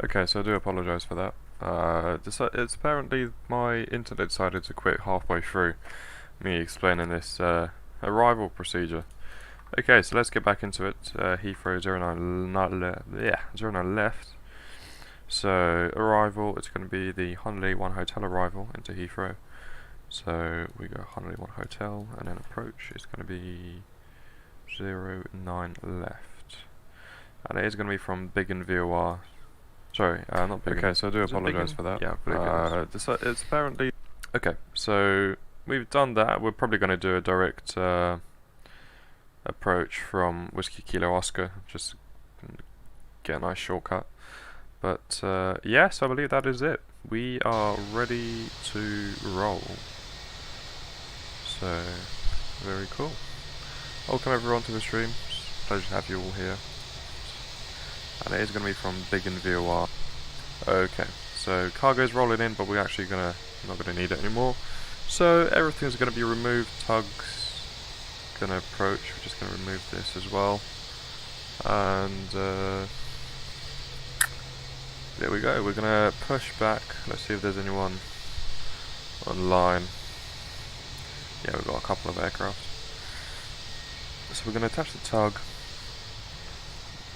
Okay, so I do apologise for that. It's apparently my internet decided to quit halfway through me explaining this arrival procedure. Okay, so let's get back into it. Heathrow 09 left. So arrival, it's going to be the Honolulu 1 hotel arrival into Heathrow. So we go Honolulu 1 hotel, and then approach is going to be 09 left. And it is going to be from Biggin VOR. Sorry, not Biggin. Okay, so I do apologise for that. Yeah, it's apparently... Okay, so we've done that. We're probably going to do a direct approach from Whiskey Kilo Oscar, just get a nice shortcut. But yes, I believe that is it. We are ready to roll. So, very cool. Welcome everyone to the stream. Pleasure to have you all here. And it is going to be from Biggin VOR. Okay, so cargo's rolling in, but we're actually not going to need it anymore. So everything's going to be removed. Tug's going to approach. We're just going to remove this as well. And there we go. We're going to push back. Let's see if there's anyone online. Yeah, we've got a couple of aircraft. So we're going to attach the tug.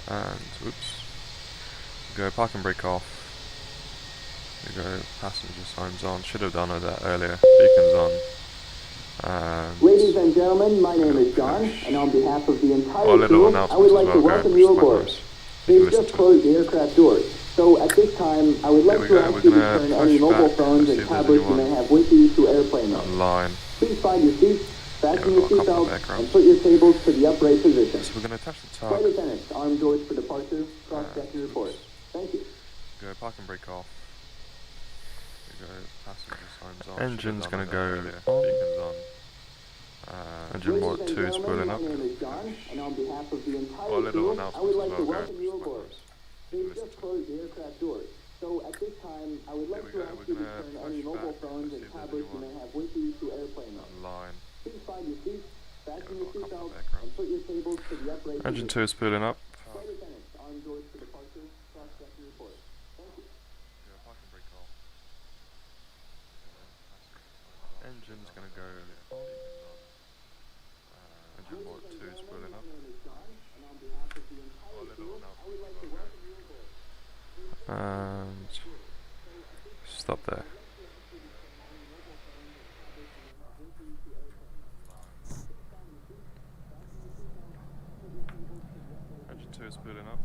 And, oops. Go park and brake off. We go passenger signs on. Should have done that earlier. Beacons on. And ladies and gentlemen, my name is John, and on behalf of the entire crew, I would like to welcome you aboard. We've just closed the aircraft doors, so at this time, I would like to ask you to turn any mobile phones and tablets you may have with you to airplane mode. Online. Please find your seats, fasten your seatbelts, and put your tables to the upright position. So we're going to attach the tug. Flight attendants, armed doors for departure, cross-section report. Thank you. Go park and brake off. We go passenger signs on. Engine's going to go beacons on. Engine mode 2 is spooling up. My name is John, and on behalf of the entire little crew, I announcement would as like to well, welcome guys. you aboard. We've just closed the aircraft doors, so at this time, I would like to ask you to turn any mobile phones and tablets you may have with you to airplane mode. Online. Please find your seats, fasten your seatbelts, and put your tables to the upright Engine position. 2 is spooling up. Flight attendants, armed doors for departure, cross-section report. Thank you. Park and brake off. Engine's going to go beacons on. Engine mode 2 is spooling up. And stop there. Engine 2 is spooling up.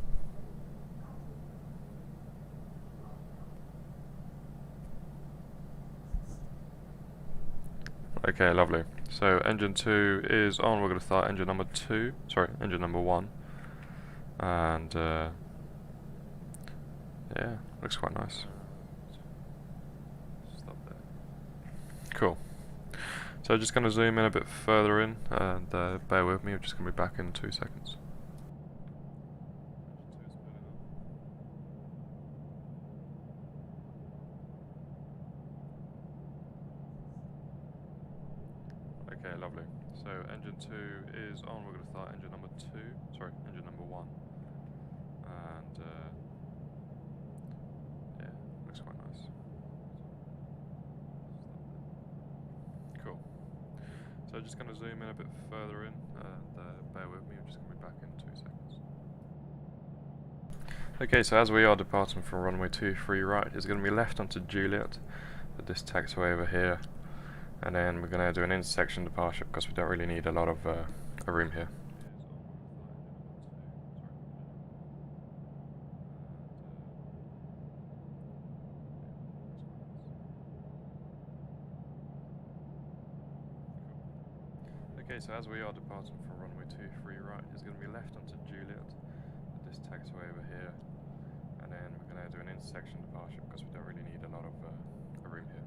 Okay, lovely. So engine 2 is on. We're going to start engine number 2. Sorry, engine number 1. And yeah, looks quite nice. Stop there. Cool. So just going to zoom in a bit further in, and bear with me. I'm just going to be back in 2 seconds. Okay, lovely. So engine 2 is on. We're going to start engine number 2. Sorry, engine number 1. And yeah, looks quite nice. Cool. So just going to zoom in a bit further in, and bear with me. I'm just going to be back in 2 seconds. Okay, so as we are departing from runway 23 right, it's going to be left onto Juliet with this taxiway over here. And then we're going to do an intersection departure because we don't really need a lot of room here. Okay, so as we are departing from runway 23 right, it's going to be left onto Juliet with this taxiway over here. And then we're going to do an intersection departure because we don't really need a lot of room here.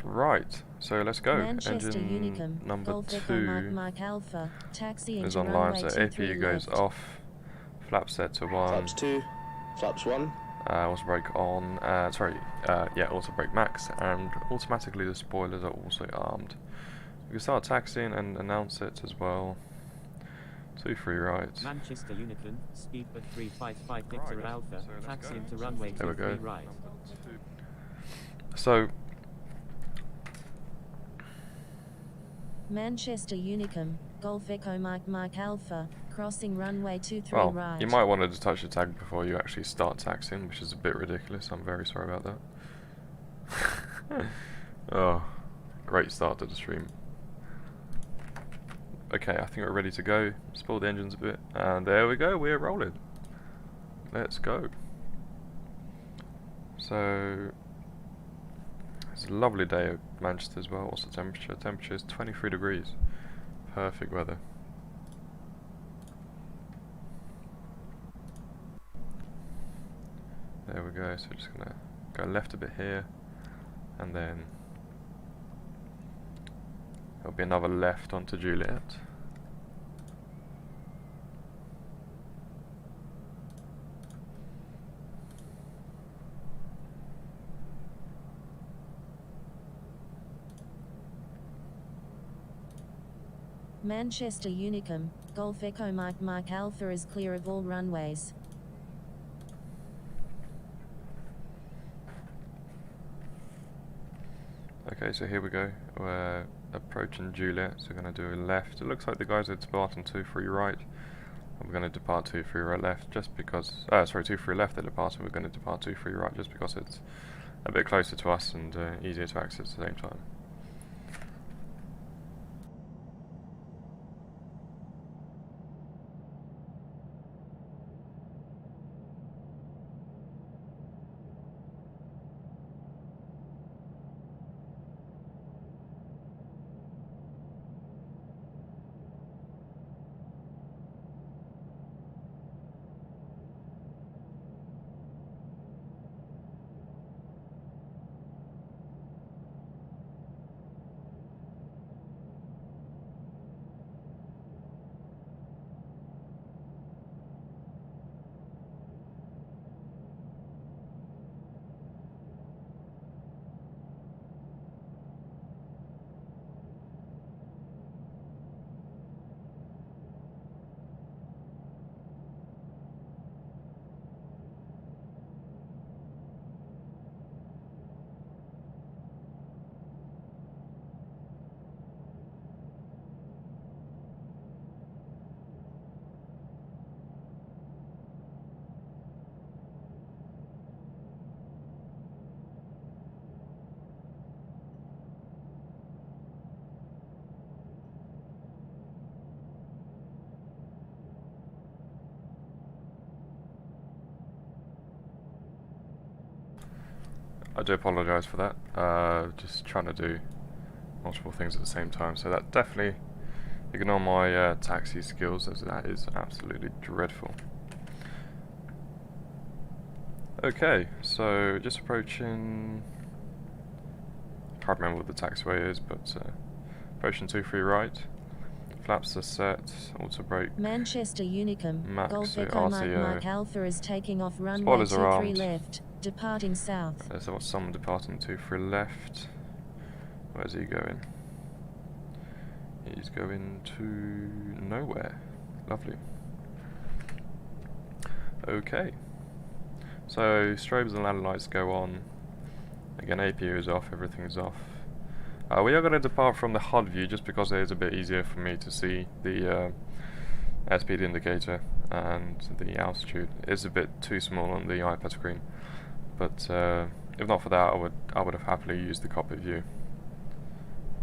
Right, so let's go. Manchester Engine Unicum, number Golf 2 Mike Alpha, taxi is into online, runway so AP 23 goes left. off, flaps set to 1, Flaps 2, flaps 1. auto brake on, auto brake max, and automatically the spoilers are also armed. You can start taxiing and announce it as well. 23 right. Manchester Unicorn, speed at 355 Victor Alpha, so taxi into runway 23 right. So, Manchester Unicum, Golf Echo Mike Alpha, crossing runway 23 well, right. you might want to touch the tag before you actually start taxiing, which is a bit ridiculous. I'm very sorry about that. Oh, great start to the stream. Okay, I think we're ready to go. Spoil the engines a bit, and there we go, we're rolling. Let's go. So, it's a lovely day at Manchester as well. What's the temperature? Temperature is 23 degrees. Perfect weather. There we go, so just gonna go left a bit here, and then there'll be another left onto Juliet. Manchester Unicum, Golf Echo Mike Alpha is clear of all runways. Okay, so here we go. We're approaching Juliet, so we're going to do a left. It looks like the guys are departing 23 right. We're going to depart 23 right left just because, sorry, 23 left they're departing. We're going to depart 23 right just because it's a bit closer to us and easier to access at the same time. I do apologise for that. Just trying to do multiple things at the same time, so that definitely ignore my taxi skills, as that is absolutely dreadful. Okay, so just approaching. I can't remember what the taxiway is, but approaching 23 right. Flaps are set. Auto brake. Manchester Unicum, Max, Golf so Echo RCO. Mike Alpha is taking off runway Spoilers are 23 armed. left, departing south. There's someone departing 23 left. Where's he going? He's going to nowhere. Lovely. Okay. So strobes and ladder lights go on. Again, APU is off, everything is off. We are going to depart from the HUD view just because it is a bit easier for me to see the airspeed indicator, and the altitude is a bit too small on the iPad screen. But if not for that, I would have happily used the cockpit view.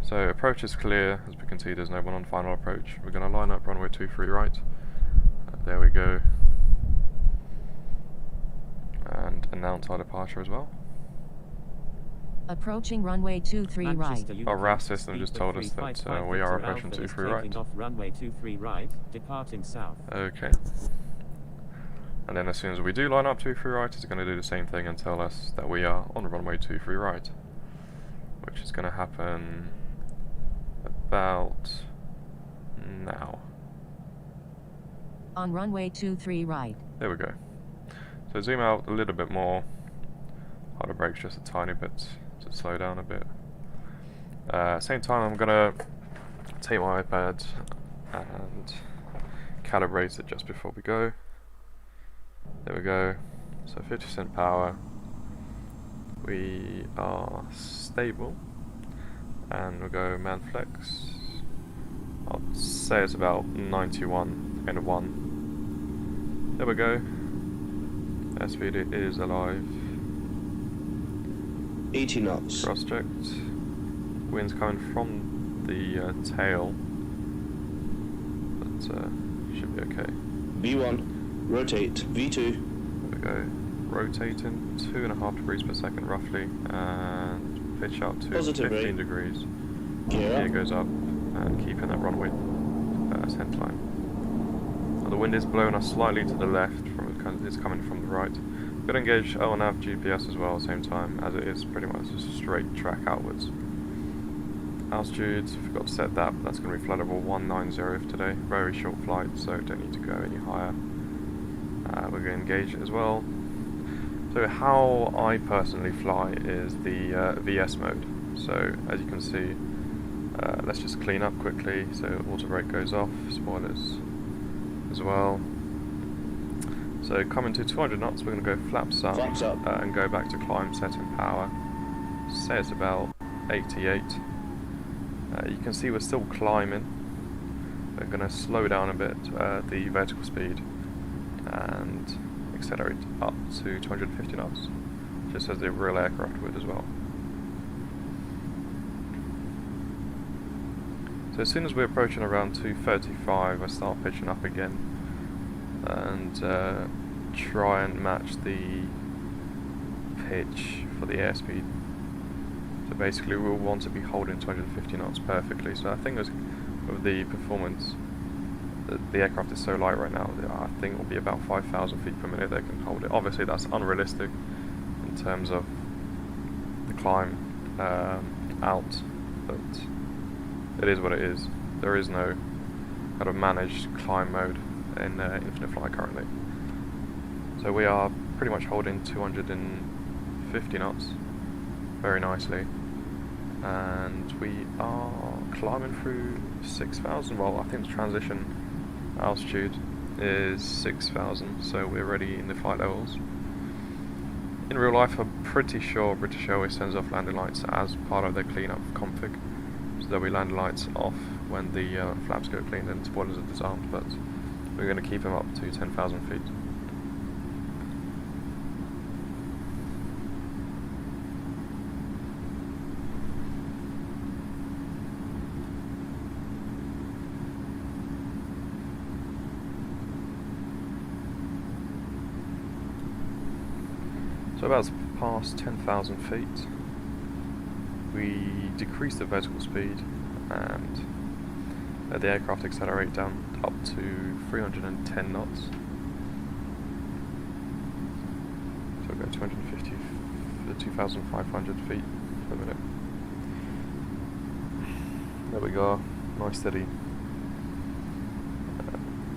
So approach is clear. As we can see, there's no one on final approach. We're going to line up runway 23 right. There we go. And announce our departure as well. Approaching runway 23 right. Our RAS system just told us that we are approaching 23 right. Off runway 23 right, departing south. Okay. And then as soon as we do line up 23 right, it's going to do the same thing and tell us that we are on runway 23 right, which is going to happen about now. On runway 23 right. There we go. So zoom out a little bit more. Harder brakes just a tiny bit to slow down a bit. Same time, I'm gonna take my iPad and calibrate it just before we go. There we go. So 50% power. We are stable, and we'll go man flex. I'll say it's about 91 and a 1. There we go. Airspeed is alive. 80 knots. Cross checked. Wind's coming from the tail, but should be okay. V1, rotate, V2. There we go. Rotating 2.5 degrees per second roughly, and pitch up to Positive 15 rate. degrees. Gear Gear up. goes up, and keeping that runway center line. Now the wind is blowing us slightly to the left, it's coming from the right. We're going to engage LNAV GPS as well at the same time, as it is pretty much just a straight track outwards. Altitude, forgot to set that, but that's going to be flight level 190 for today. Very short flight, so don't need to go any higher. We're going to engage it as well. So how I personally fly is the VS mode. So as you can see, let's just clean up quickly. So auto brake goes off, spoilers as well. So coming to 200 knots, we're going to go flaps up, and go back to climb setting power. Say it's about 88. You can see we're still climbing. We're going to slow down a bit the vertical speed and accelerate up to 250 knots, just as the real aircraft would as well. So as soon as we're approaching around 235, I start pitching up again and try and match the pitch for the airspeed. So basically we'll want to be holding 250 knots perfectly. So I think with the performance, the aircraft is so light right now, I think it will be about 5,000 feet per minute they can hold it. Obviously that's unrealistic in terms of the climb out, but it is what it is. There is no kind of managed climb mode in Infinite Flight currently. So we are pretty much holding 250 knots very nicely, and we are climbing through 6,000. Well, I think the transition altitude is 6,000, so we're already in the flight levels. In real life, I'm pretty sure British Airways sends off landing lights as part of their cleanup config, so there'll be landing lights off when the flaps go cleaned and spoilers are disarmed, but we're going to keep them up to 10,000 feet. So about past 10,000 feet, we decrease the vertical speed and let the aircraft accelerate down up to 310 knots. So we'll go 250 for 2,500 feet per minute. There we go, nice steady.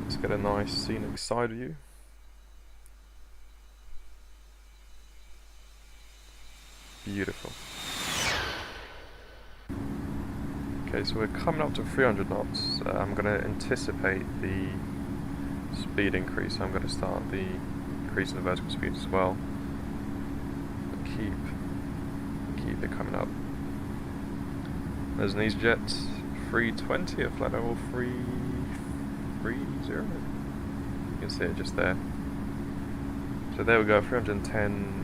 Let's get a nice scenic side view. Beautiful. Okay, so we're coming up to 300 knots. I'm going to anticipate the speed increase. I'm going to start the increase in the vertical speed as well. Keep it coming up. There's an EasyJet 320 at flight level 330. You can see it just there. So there we go, 310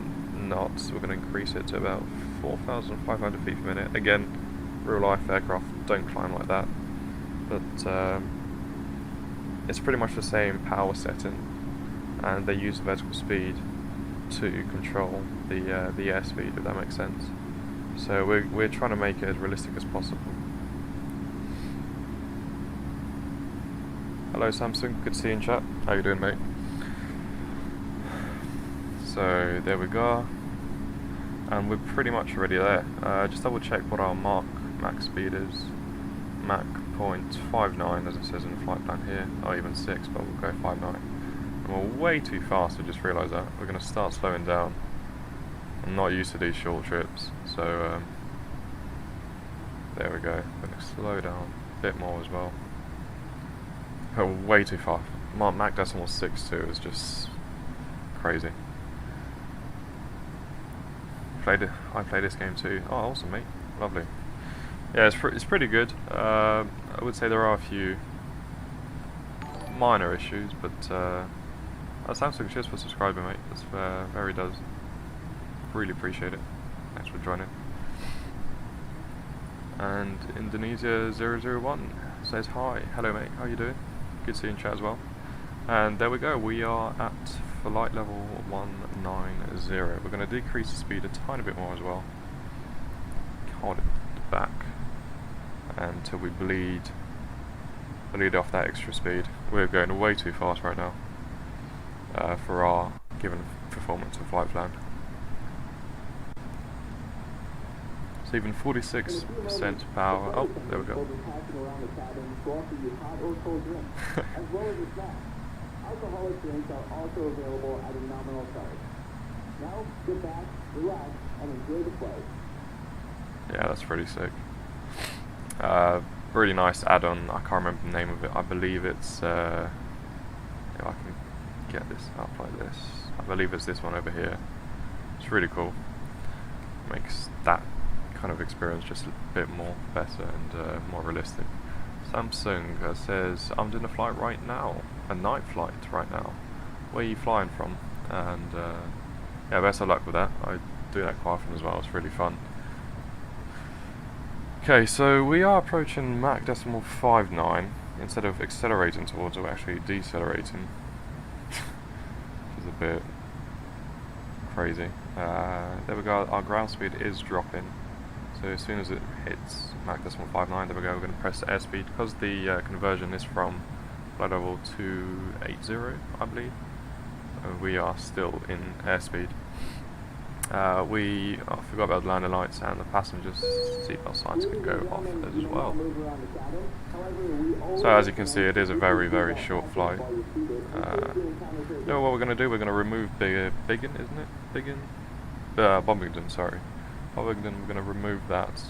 knots. We're going to increase it to about 4,500 feet per minute. Again, real life aircraft don't climb like that, but it's pretty much the same power setting, and they use the vertical speed to control the airspeed, if that makes sense. So we're trying to make it as realistic as possible. Hello Samsung, good to see you in chat. How you doing, mate? So there we go, and we're pretty much already there. Just double check what our max speed is. Mach 0.59 as it says in the flight plan here, or even 6, but we'll go 5.9. And we're way too fast, I just realised that. We're going to start slowing down. I'm not used to these short trips, so there we go. We're going to slow down a bit more as well. Oh, way too fast. Mach decimal 6.2 is just crazy. I played this game too. Oh, awesome, mate. Lovely. Yeah, it's pretty good. I would say there are a few minor issues, but Samsung, cheers for subscribing, mate. That's very does. Really appreciate it. Thanks for joining. And Indonesia 001 says hi. Hello, mate. How you doing? Good to see you in chat as well. And there we go. We are at flight level 190. We're going to decrease the speed a tiny bit more as well. Hold it back until we bleed off that extra speed. We're going way too fast right now for our given performance of flight plan. So even 46% power. Oh, there we go. Alcoholic drinks are also available at a nominal charge. Now, sit back, relax, and enjoy the flight. Yeah, that's pretty sick. Really nice add-on. I can't remember the name of it. I believe it's if I can get this up like this. I believe it's this one over here. It's really cool. Makes that kind of experience just a bit more better and more realistic. Samsung says, I'm doing a flight right now, a night flight right now. Where are you flying from? And yeah, best of luck with that. I do that quite often as well, it's really fun. Okay, so we are approaching Mach decimal 5.9. Instead of accelerating towards it, we're actually decelerating. Which is a bit crazy. There we go, our ground speed is dropping. So as soon as it hits Mach decimal 5.9, there we go, we're going to press airspeed. Because the conversion is from flight level 280, I believe, we are still in airspeed. We forgot about the landing lights, and the passengers' seatbelt signs can go off as well. So as you can see, it is a very, very short flight. You know what we're going to do? We're going to remove Biggin, isn't it? Biggin? Bombington, sorry. Bombington, we're going to remove that.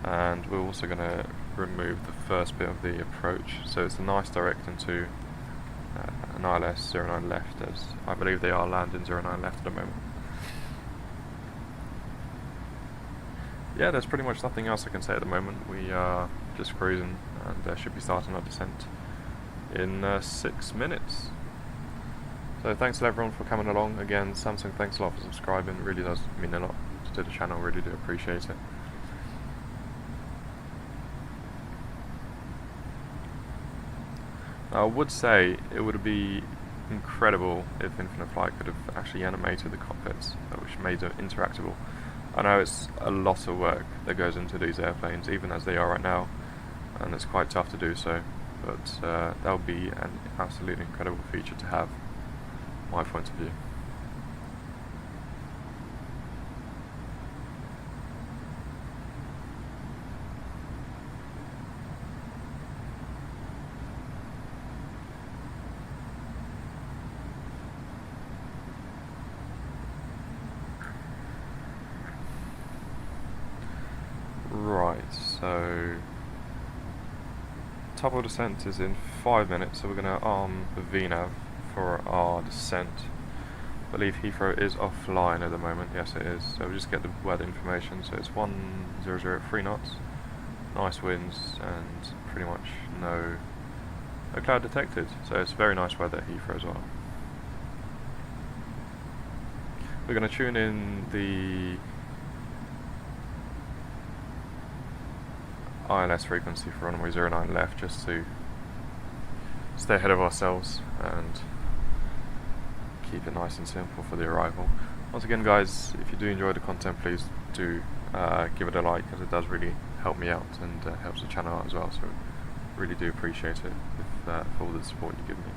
And we're also going to remove the first bit of the approach. So it's a nice direct into an ILS 09 left, as I believe they are landing 09 left at the moment. Yeah, there's pretty much nothing else I can say at the moment. We are just cruising and should be starting our descent in 6 minutes. So thanks to everyone for coming along. Again, Samsung, thanks a lot for subscribing. It really does mean a lot to the channel, really do appreciate it. I would say it would be incredible if Infinite Flight could have actually animated the cockpits, which made it interactable. I know it's a lot of work that goes into these airplanes, even as they are right now, and it's quite tough to do so, but that would be an absolutely incredible feature to have, my point of view. Right, so top of descent is in 5 minutes, so we're going to arm the VNAV for our descent. I believe Heathrow is offline at the moment, yes it is, so we'll just get the weather information. So it's 1003 knots, nice winds, and pretty much no cloud detected, so it's very nice weather at Heathrow as well. We're going to tune in the ILS frequency for runway 09 left, just to stay ahead of ourselves and keep it nice and simple for the arrival. Once again guys, if you do enjoy the content, please do give it a like, because it does really help me out and helps the channel out as well, so really do appreciate it for all the support you give me.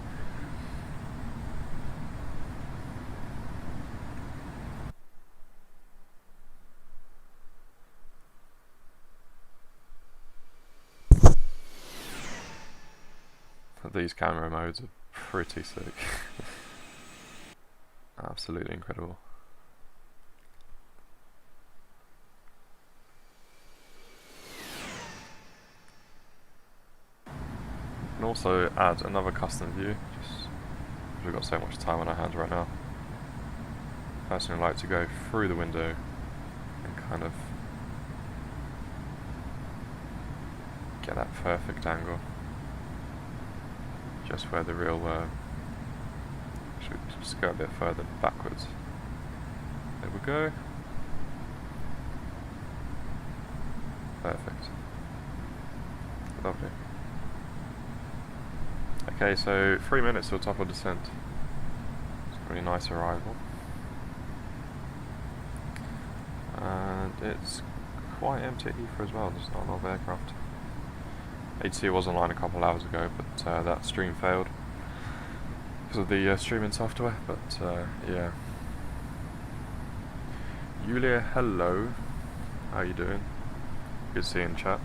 These camera modes are pretty sick. Absolutely incredible. also add another custom view, just because we've got so much time on our hands right now. Personally, I like to go through the window and kind of get that perfect angle, just where the real should just go a bit further backwards. There we go. Perfect. Lovely. Okay, so 3 minutes till top of descent. It's a really nice arrival. And it's quite empty at Heathrow as well, there's not a lot of aircraft. HC was online a couple hours ago, but that stream failed because of the streaming software, but yeah. Yulia, hello. How you doing? Good to see you in chat.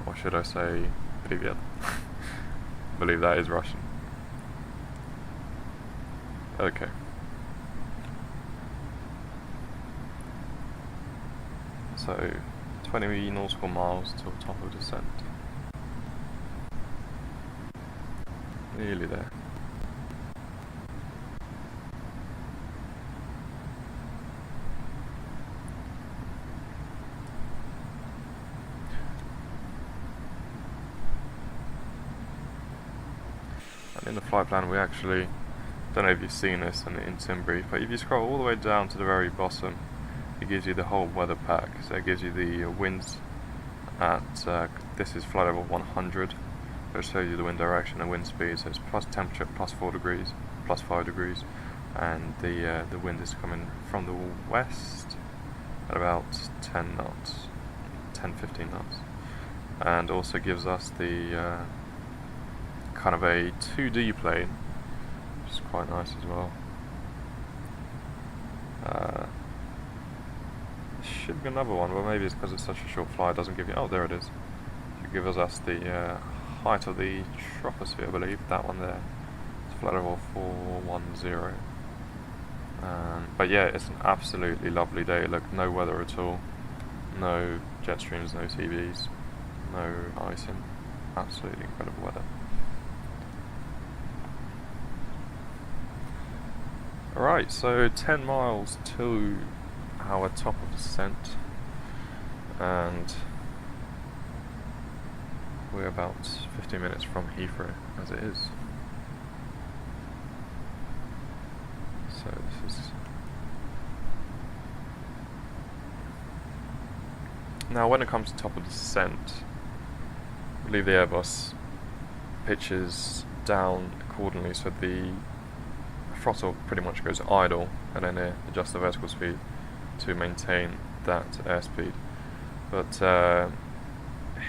Or should I say Privyet? I believe that is Russian. Okay. So 20 nautical miles till top of descent. Nearly there. And in the flight plan we actually, don't know if you've seen this in brief, but if you scroll all the way down to the very bottom, it gives you the whole weather pack. So it gives you the winds at, this is flight level 100, which shows you the wind direction and wind speed. So it's plus temperature, plus 4 degrees, plus 5 degrees, and the wind is coming from the west at about 10 knots, 10-15 knots, and also gives us the kind of a 2D plane, which is quite nice as well. Should be another one, but maybe it's because it's such a short flight, it doesn't give you, oh there it is. It gives us the height of the troposphere, I believe, that one there. It's flight level 410. But yeah, it's an absolutely lovely day. Look, no weather at all, no jet streams, no TVs, no icing, absolutely incredible weather. Alright, so 10 miles to our top of descent, and we're about 15 minutes from Heathrow as it is. So this is... Now when it comes to top of descent, I believe the Airbus pitches down accordingly, so the throttle pretty much goes idle, and then it adjusts the vertical speed to maintain that airspeed. But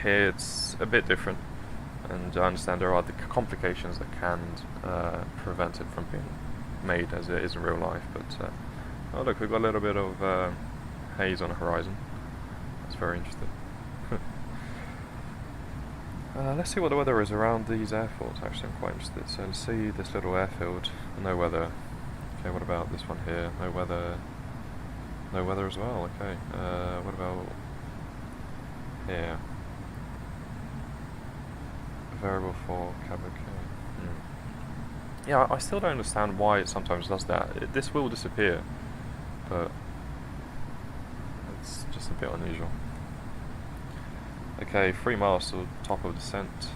here it's a bit different, and I understand there are the complications that can prevent it from being made as it is in real life. But oh look, we've got a little bit of haze on the horizon. That's very interesting. Let's see what the weather is around these airfields. Actually, I'm quite interested. So let's see this little airfield. No weather. Okay, what about this one here? No weather. No weather as well. Okay. What about here? Variable for cab. Okay. Yeah, I still don't understand why it sometimes does that. This will disappear, but it's just a bit unusual. Okay, 3 miles to the top of descent,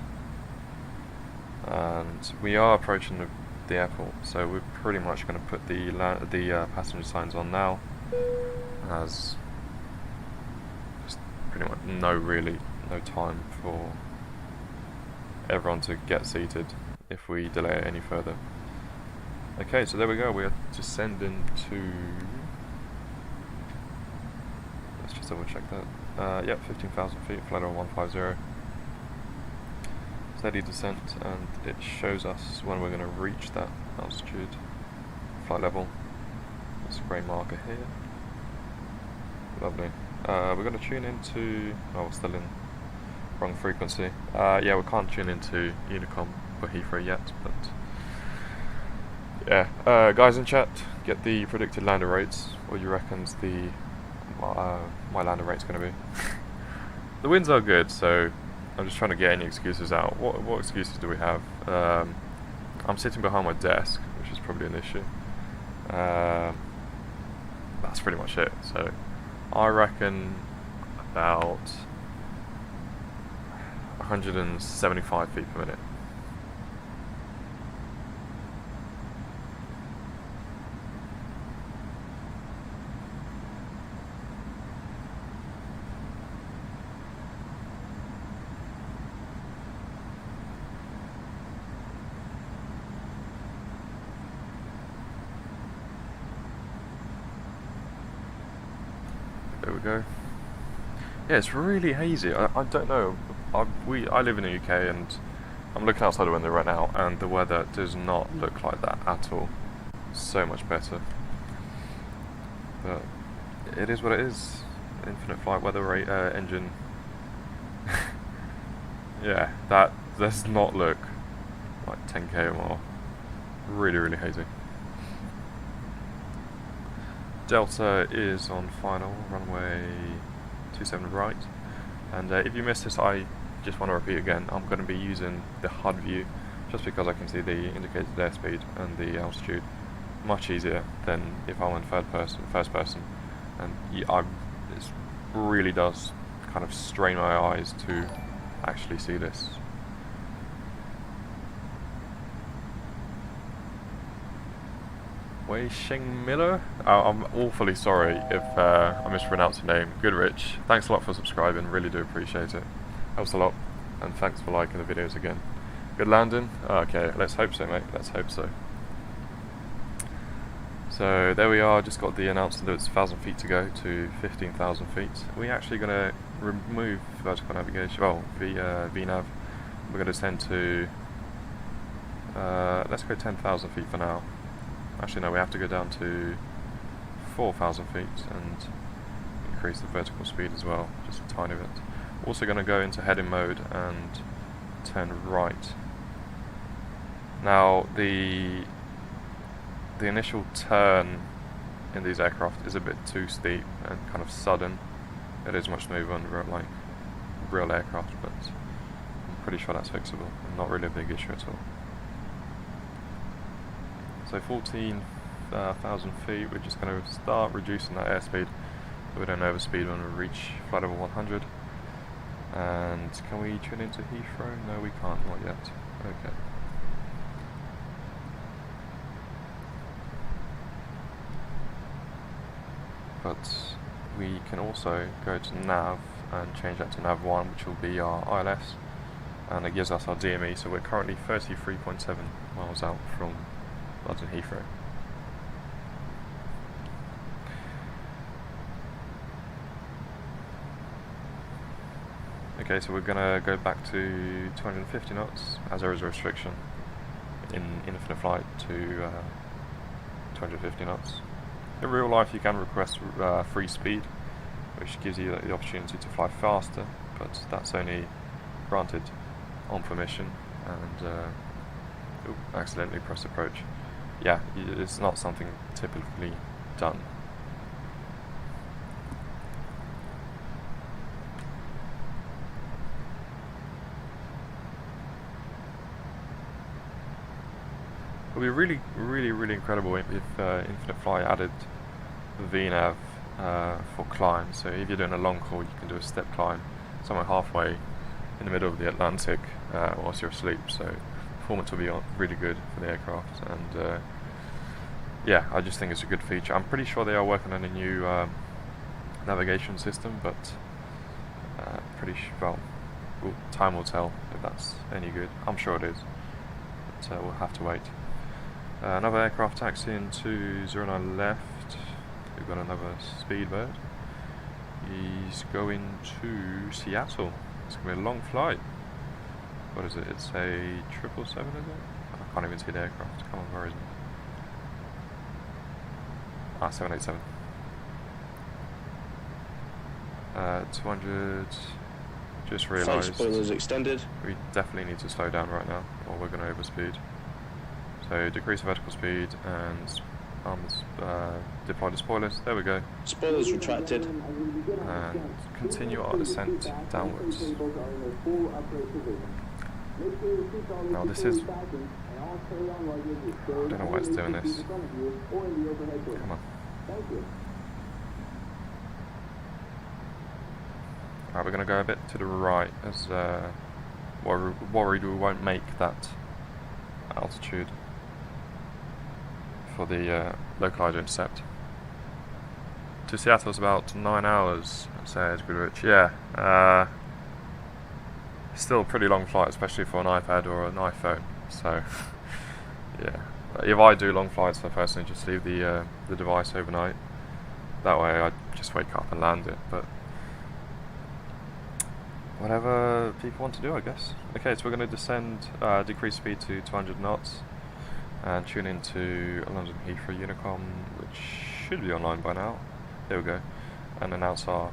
and we are approaching the airport, so we're pretty much going to put the passenger signs on now, as just pretty much no time for everyone to get seated if we delay it any further. Okay, so there we go, we are descending to, let's just double check that. Yep, 15,000 feet, flight level 150. Steady descent, and it shows us when we're going to reach that altitude, flight level. This grey marker here. Lovely. We're going to tune into, oh, we're still in wrong frequency. Yeah, we can't tune into Unicom for Heathrow yet, but yeah. Guys in chat, get the predicted lander rates. What do you reckon's the my lander rate's going to be? the winds are good, so I'm just trying to get any excuses out. What excuses do we have? I'm sitting behind my desk, which is probably an issue. That's pretty much it. So I reckon about 175 feet per minute. There we go. Yeah, it's really hazy. I don't know. I live in the UK and I'm looking outside the window right now, and the weather does not look like that at all. So much better. But it is what it is. Infinite flight weather rate engine. Yeah, that does not look like 10k or more. Really, really hazy. Delta is on final, runway 27 right, and if you missed this, I just want to repeat again, I'm going to be using the HUD view just because I can see the indicated airspeed and the altitude much easier than if I went first person, and it really does kind of strain my eyes to actually see this. Wei Sheng Miller? I'm awfully sorry if I mispronounced your name. Goodrich, thanks a lot for subscribing, really do appreciate it. Helps a lot, and thanks for liking the videos again. Good landing? Okay, let's hope so, mate, let's hope so. So there we are, just got the announcement that it's 1,000 feet to go to 15,000 feet. We're actually going to remove vertical navigation, well, VNav. We're going to descend to, let's go 10,000 feet for now. Actually no, we have to go down to 4,000 feet and increase the vertical speed as well, just a tiny bit. Also going to go into heading mode and turn right. Now the initial turn in these aircraft is a bit too steep and kind of sudden. It is much smoother on real aircraft, but I'm pretty sure that's fixable. Not really a big issue at all. So 14,000 feet, we're just going to start reducing that airspeed so we don't overspeed when we reach flight level 100. And can we tune into Heathrow? No, we can't, not yet. Okay. But we can also go to nav and change that to nav 1, which will be our ILS, and it gives us our DME. So we're currently 33.7 miles out from London Heathrow. Okay, so we're gonna go back to 250 knots, as there is a restriction in infinite flight to 250 knots. In real life you can request free speed, which gives you the opportunity to fly faster, but that's only granted on permission, and accidentally press approach. Yeah, it's not something typically done. It would be really incredible if Infinite Fly added VNav for climb. So if you're doing a long haul, you can do a step climb somewhere halfway in the middle of the Atlantic whilst you're asleep. So performance will be really good for the aircraft, and yeah, I just think it's a good feature. I'm pretty sure they are working on a new navigation system, but well, time will tell if that's any good. I'm sure it is, but we'll have to wait. Another aircraft taxiing to 09 left. We've got another speedbird. He's going to Seattle. It's going to be a long flight. What is it? It's a 777, is it? I can't even see the aircraft. Come on, where is it? Ah, 787. 200. Just realised. Flight spoilers extended. We definitely need to slow down right now, or we're going to overspeed. So decrease vertical speed and arm deploy the spoilers. There we go. Spoilers retracted. And continue our descent downwards. Now this is... I don't know why it's doing this. Come on. Alright, we're going to go a bit to the right as worried we won't make that altitude for the localizer intercept. To Seattle's about 9 hours, says Goodrich. Yeah, still a pretty long flight, especially for an iPad or an iPhone. So, yeah. If I do long flights, I personally just leave the device overnight. That way, I just wake up and land it. But whatever people want to do, I guess. Okay, so we're going to descend, decrease speed to 200 knots, and tune into London Heathrow Unicom, which should be online by now. There we go, and announce our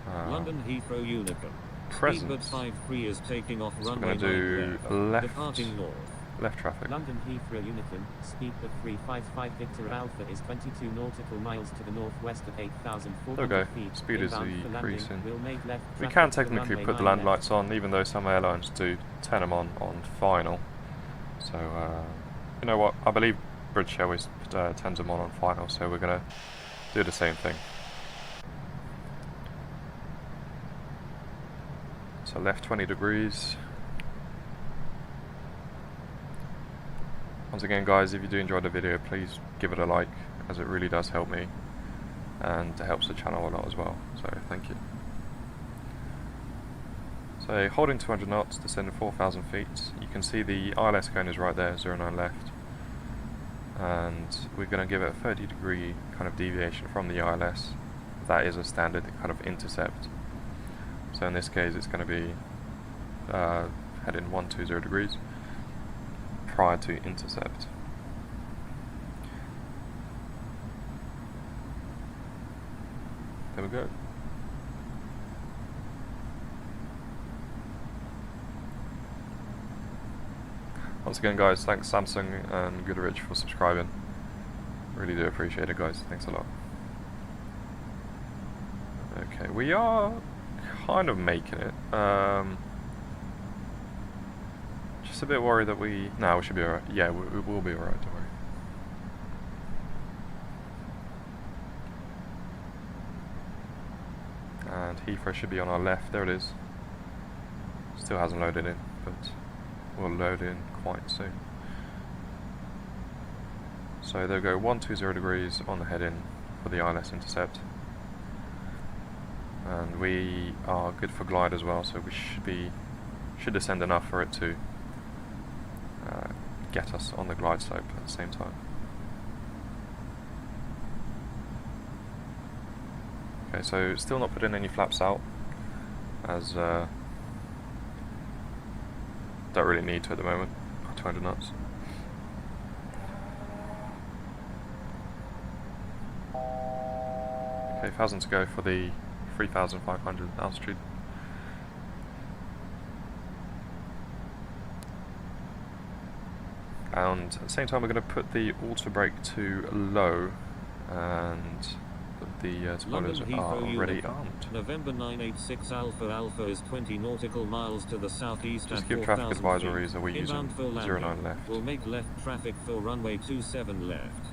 London Heathrow Unicom. presence. Speedbird 53 is taking off So we're runway going to do left, departing north. left traffic. London Heathrow Unicom, Speedbird 355 Victor Alpha is 22 nautical miles to the northwest at 8,400 There we go. feet. Speed is Inbound for landing. decreasing. We'll make left We traffic can to technically runway put the 9 land left. lights on, even though some airlines do turn them on final. So, you know what? I believe British Airways turns them on final, so we're going to do the same thing. So left 20 degrees. Once again, guys, if you do enjoy the video, please give it a like, as it really does help me, and it helps the channel a lot as well, so thank you. So holding 200 knots, descending 4,000 feet, you can see the ILS cone is right there, 09 left, and we're going to give it a 30-degree kind of deviation from the ILS. That is a standard kind of intercept. So in this case it's going to be heading 120 degrees prior to intercept. There we go. Once again, guys, thanks Samsung and Goodrich for subscribing. Really do appreciate it, guys. Thanks a lot. Okay, we are kind of making it. Just a bit worried that we should be alright. Yeah, we will be alright, don't worry. And Heathrow should be on our left. There it is. Still hasn't loaded in, but will load in quite soon. So there we go, 120 degrees on the head-in for the ILS intercept. And we are good for glide as well, so we should descend enough for it to get us on the glide slope at the same time. Okay, so still not putting any flaps out, as don't really need to at the moment. 200 knots. Okay, 1,000 to go for the 3,500 altitude. And at the same time we're going to put the auto brake to low, and the spoilers are already armed. November 986 Alpha Alpha is 20 nautical miles to the southeast. Just at give traffic 4,000 advisories feet. that we're using Inbound for 09 left. We'll make left traffic for runway 27 left.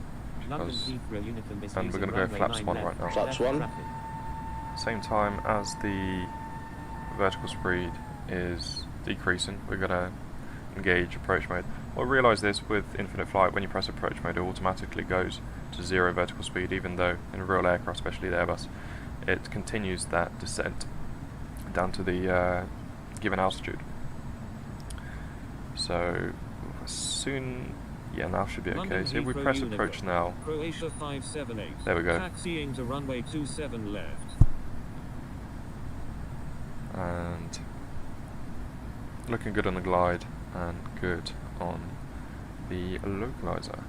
London Heathrow Unicom is And we're going to go runway flaps 9 1 left. right now. Flaps 1. Traffic. Same time as the vertical speed is decreasing, we're going to engage approach mode. Well, realise this with infinite flight, when you press approach mode it automatically goes to 0 vertical speed, even though in a real aircraft, especially the Airbus, it continues that descent down to the given altitude. So soon, yeah, now should be okay. So if we press approach now, Croatia 578. there we go. Taxiing to runway 27 left. And looking good on the glide and good on the localizer.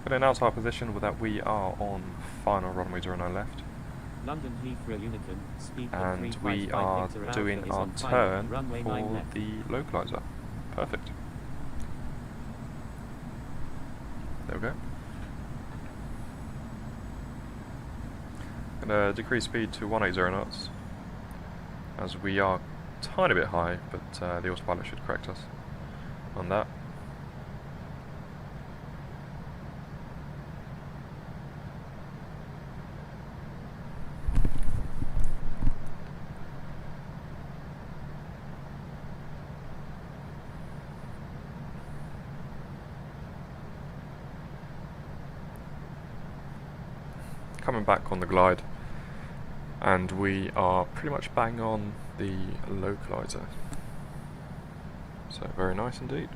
Going to announce our position with that we are on final runway 09 left, London Heathrow Unicom, speed and we are doing our turn for the localizer. Perfect. There we go. Gonna decrease speed to 180 knots, as we are a tiny bit high, but the autopilot should correct us on that. Coming back on the glide, and we are pretty much bang on the localizer, so very nice indeed.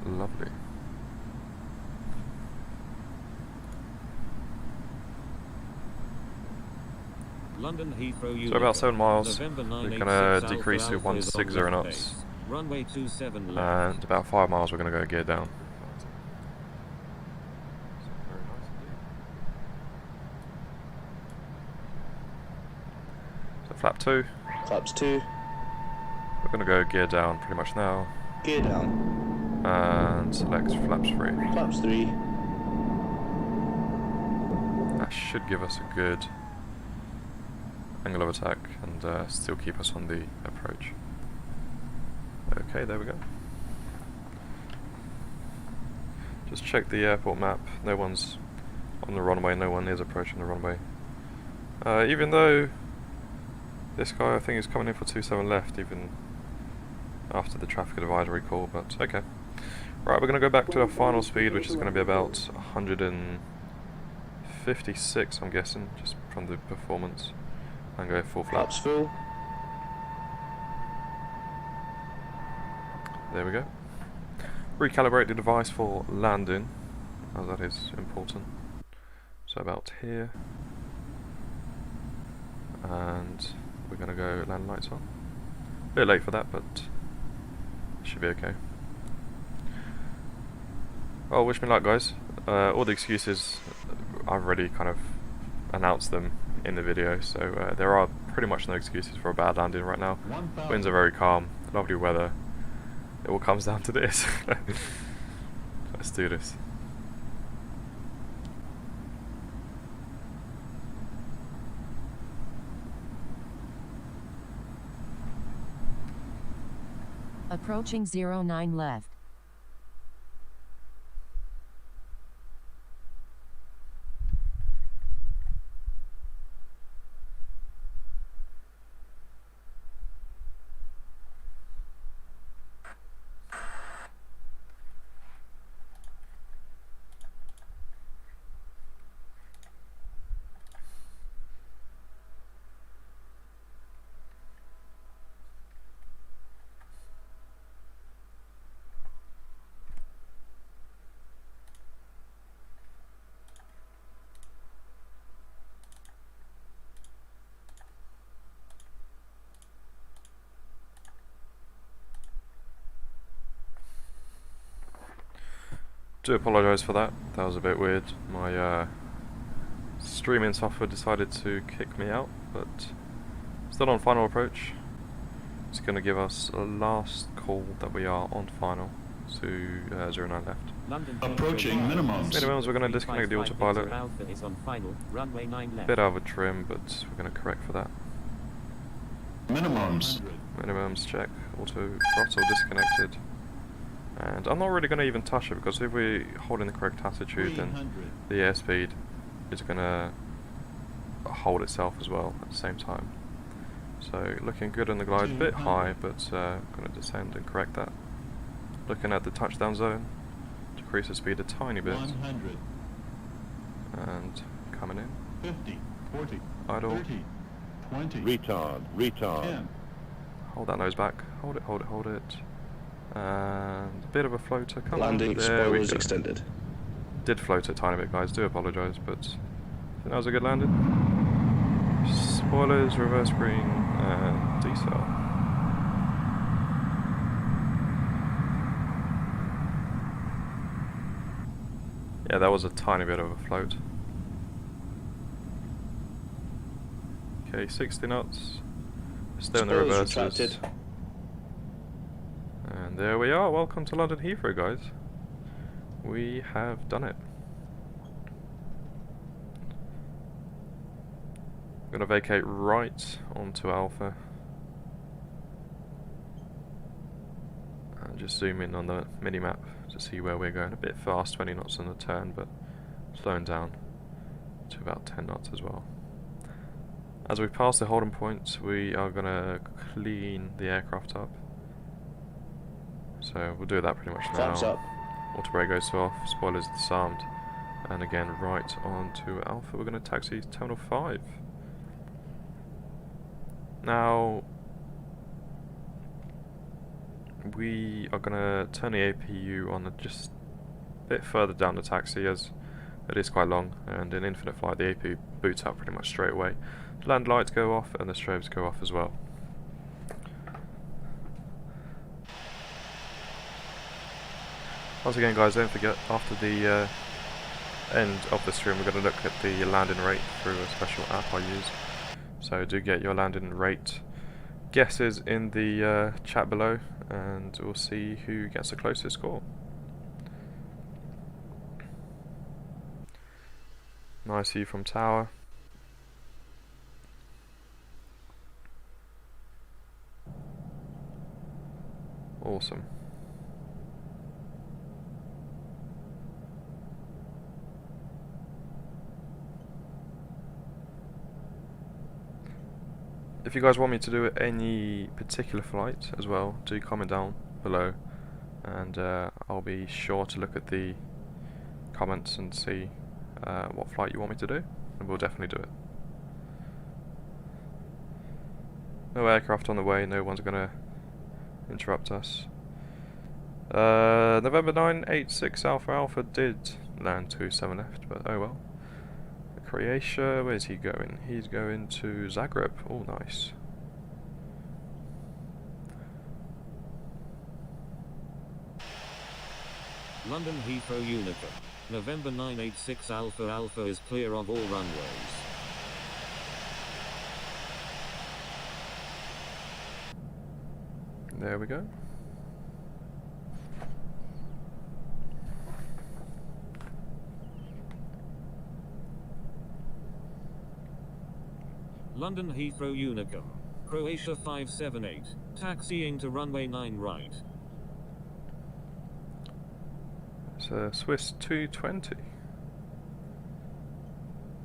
Lovely. London Heathrow So about 7 miles, November we're going to decrease to 160 knots, runway 27 left. and about 5 miles we're going to go gear down. So flap 2, Flaps 2, we're going to go gear down pretty much now, gear down. and select flaps 3. Flaps 3, That should give us a good angle of attack and still keep us on the approach. Okay, there we go. Just check the airport map. No one's on the runway, no one is approaching the runway. Even though this guy I think is coming in for 27 left, even after the traffic advisory call, but okay. Right, we're going to go back to our final speed, which is going to be about 156, I'm guessing, just from the performance, and go full flaps. flaps full. There we go. Recalibrate the device for landing, as that is important. So about here, and we're going to go land lights on. A bit late for that, but it should be okay. Oh, wish me luck, guys. All the excuses, I've already kind of announced them in the video, so there are pretty much no excuses for a bad landing right now. Winds are very calm, lovely weather. It all comes down to this. Let's do this. Approaching 09 left. Do apologise for that. That was a bit weird. My streaming software decided to kick me out, but still on final approach. It's going to give us a last call that we are on final to 09 left. Approaching minimums. Minimums, we're going to disconnect the autopilot. Alpha is on final, runway 9 left. Bit out of trim, but we're going to correct for that. Minimums. Minimums check, auto throttle disconnected. And I'm not really going to even touch it, because if we hold in the correct attitude, then the airspeed is going to hold itself as well at the same time. So looking good on the glide, a bit high, but going to descend and correct that. Looking at the touchdown zone, decrease the speed a tiny bit. 100. And coming in. 50, 40, Idle. 30, 20, Retard. 10. Hold that nose back. Hold it, hold it, hold it. And a bit of a floater. Come on. Landing There we spoilers go. extended. Did float a tiny bit, guys. Do apologise, but I think that was a good landing. Spoilers, reverse green, and decel. Yeah, that was a tiny bit of a float. Okay, 60 knots. Still in the Spoilers reverses. retracted. And there we are. Welcome to London Heathrow, guys. We have done it. I'm going to vacate right onto Alpha. And just zoom in on the mini-map to see where we're going. A bit fast, 20 knots on the turn, but slowing down to about 10 knots as well. As we pass the holding point, we are going to clean the aircraft up. So we'll do that pretty much now. Flaps up. Auto brake goes off, spoilers disarmed, and again right onto Alpha. We're going to taxi Terminal 5. Now we are going to turn the APU on just a bit further down the taxi, as it is quite long, and in infinite flight the APU boots up pretty much straight away. The land lights go off and the strobes go off as well. Once again guys, don't forget, after the end of the stream we're going to look at the landing rate through a special app I use. So do get your landing rate guesses in the chat below, and we'll see who gets the closest score. Nice view from tower. Awesome. If you guys want me to do any particular flight as well, do comment down below, and I'll be sure to look at the comments and see what flight you want me to do, and we'll definitely do it. No aircraft on the way, no one's going to interrupt us. November 986 Alpha Alpha did land 27 left, but oh well. Croatia, where's he going? He's going to Zagreb. Oh, nice. London Heathrow Unicum. November 986 Alpha Alpha is clear of all runways. There we go. London Heathrow Unicum. Croatia 578. Taxiing to runway 9 right. It's a Swiss 220.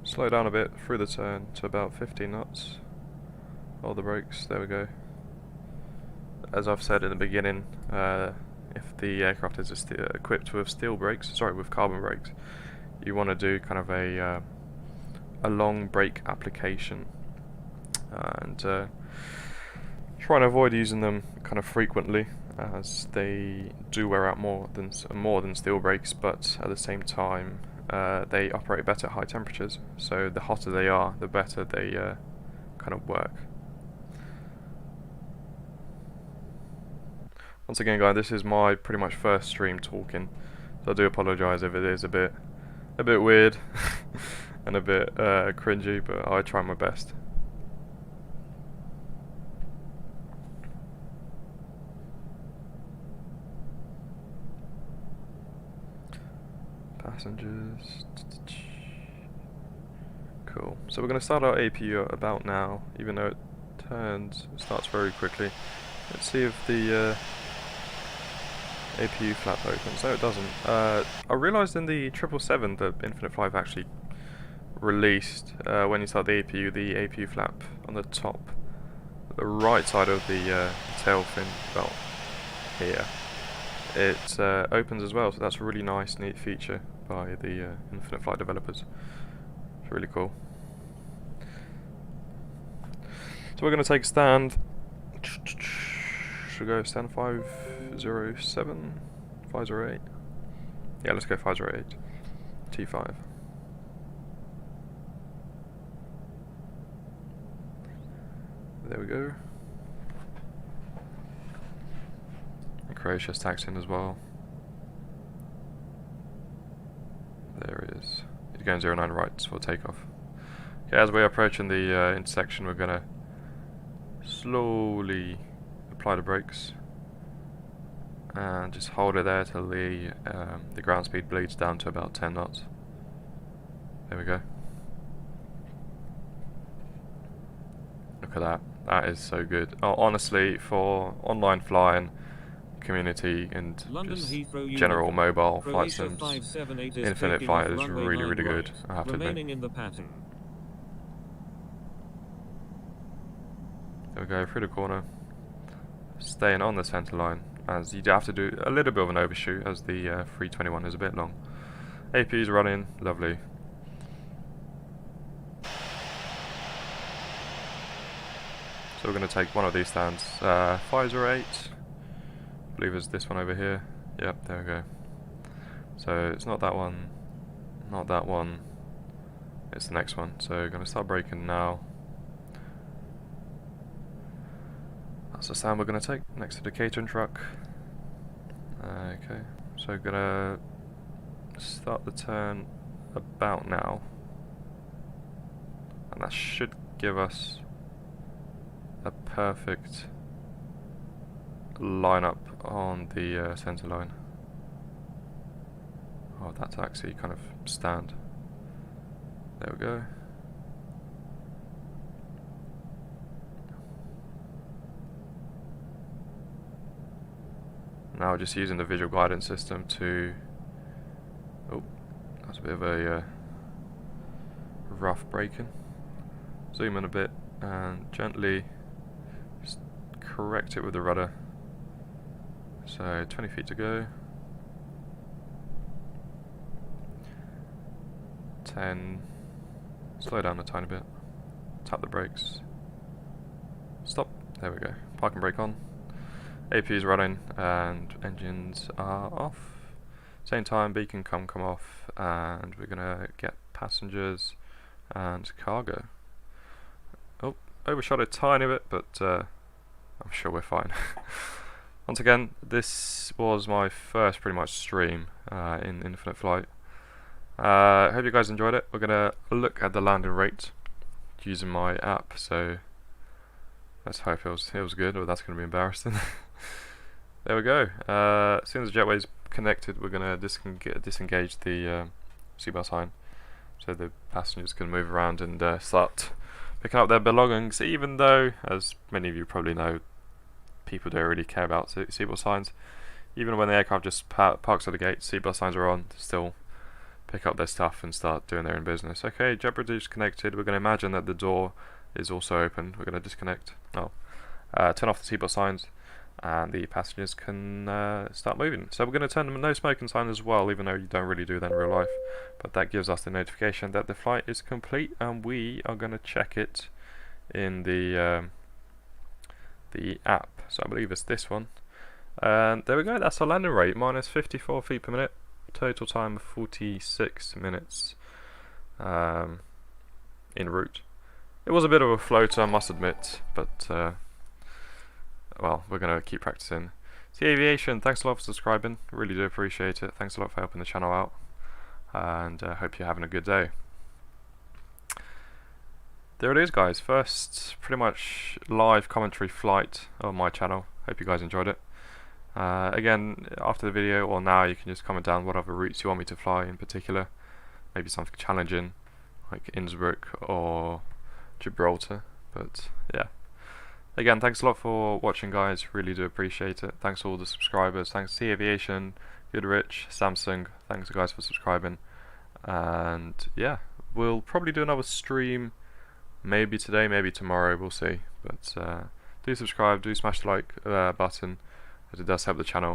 Slow down a bit through the turn to about 15 knots. Hold the brakes, there we go. As I've said in the beginning, if the aircraft is equipped with with carbon brakes, you want to do kind of a long brake application, and try and avoid using them kind of frequently, as they do wear out more than steel brakes, but at the same time they operate better at high temperatures, so the hotter they are, the better they kind of work. Once again guys, this is my pretty much first stream talking, so I do apologise if it is a bit weird and a bit cringy, but I try my best. Passengers. Cool. So we're going to start our APU about now, even though it starts very quickly. Let's see if the APU flap opens. No, it doesn't. I realised in the 777 that Infinite Flight actually released, when you start the APU flap on the top, the right side of the tail fin, about here, it opens as well, so that's a really nice, neat feature by the Infinite Flight developers. It's really cool. So we're going to take stand. Should we go stand 507? 508? Yeah, let's go 508. T5. There we go. And Croatia's taxiing as well. There he is. He's going 09 right for takeoff. Okay, as we're approaching the intersection, we're going to slowly apply the brakes and just hold it there till the ground speed bleeds down to about 10 knots. There we go. Look at that. That is so good. Oh, honestly, for online flying, community, and London just Heathrow general Uniform. mobile flight Croatia sims, 578 is Infinite taking Flight off is runway really, 9 really good, right, I have to admit. remaining in the pattern. There we go, through the corner. Staying on the centre line, as you have to do a little bit of an overshoot, as the 321 is a bit long. AP's running, lovely. So we're going to take one of these stands, 508, I believe it's this one over here. Yep, there we go. So it's not that one, not that one, it's the next one. So we're going to start braking now. That's the stand we're going to take, next to the catering truck. Okay, so we're going to start the turn about now. And that should give us a perfect lineup on the centre line. Oh, that's actually kind of stand. There we go. Now just using the visual guidance system to... Oh, that's a bit of a rough braking. Zoom in a bit and gently just correct it with the rudder. So 20 feet to go. 10. Slow down a tiny bit. Tap the brakes. Stop. There we go. Parking brake on. AP is running and engines are off. Same time, beacon come off, and we're gonna get passengers and cargo. Oh, overshot a tiny bit, but I'm sure we're fine. Once again, this was my first pretty much stream in Infinite Flight. Hope you guys enjoyed it. We're gonna look at the landing rate using my app, so let's hope it was good, or that's gonna be embarrassing. There we go. As soon as the jetway's connected, we're gonna disengage the seatbelt sign, so the passengers can move around and start picking up their belongings. Even though, as many of you probably know, people don't really care about seatbelt signs. Even when the aircraft just parks at the gate, seatbelt signs are on. Still pick up their stuff and start doing their own business. Okay, jet bridge connected. We're going to imagine that the door is also open. We're going to disconnect. Oh, turn off the seatbelt signs, and the passengers can start moving. So we're going to turn the no smoking sign as well, even though you don't really do that in real life. But that gives us the notification that the flight is complete, and we are going to check it in the app. So I believe it's this one. And there we go. That's our landing rate, minus 54 feet per minute. Total time of 46 minutes en route. It was a bit of a floater, I must admit, but well, we're going to keep practicing. See Aviation, thanks a lot for subscribing, really do appreciate it. Thanks a lot for helping the channel out, and hope you're having a good day. There it is, guys, first pretty much live commentary flight on my channel. Hope you guys enjoyed it. Again, after the video or now, you can just comment down what other routes you want me to fly in particular. Maybe something challenging like Innsbruck or Gibraltar, but yeah. Again, thanks a lot for watching, guys, really do appreciate it. Thanks to all the subscribers, thanks to Aviation, Goodrich, Samsung, thanks guys for subscribing, and yeah, we'll probably do another stream maybe today, maybe tomorrow, we'll see, but do subscribe, do smash the like button, as it does help the channel.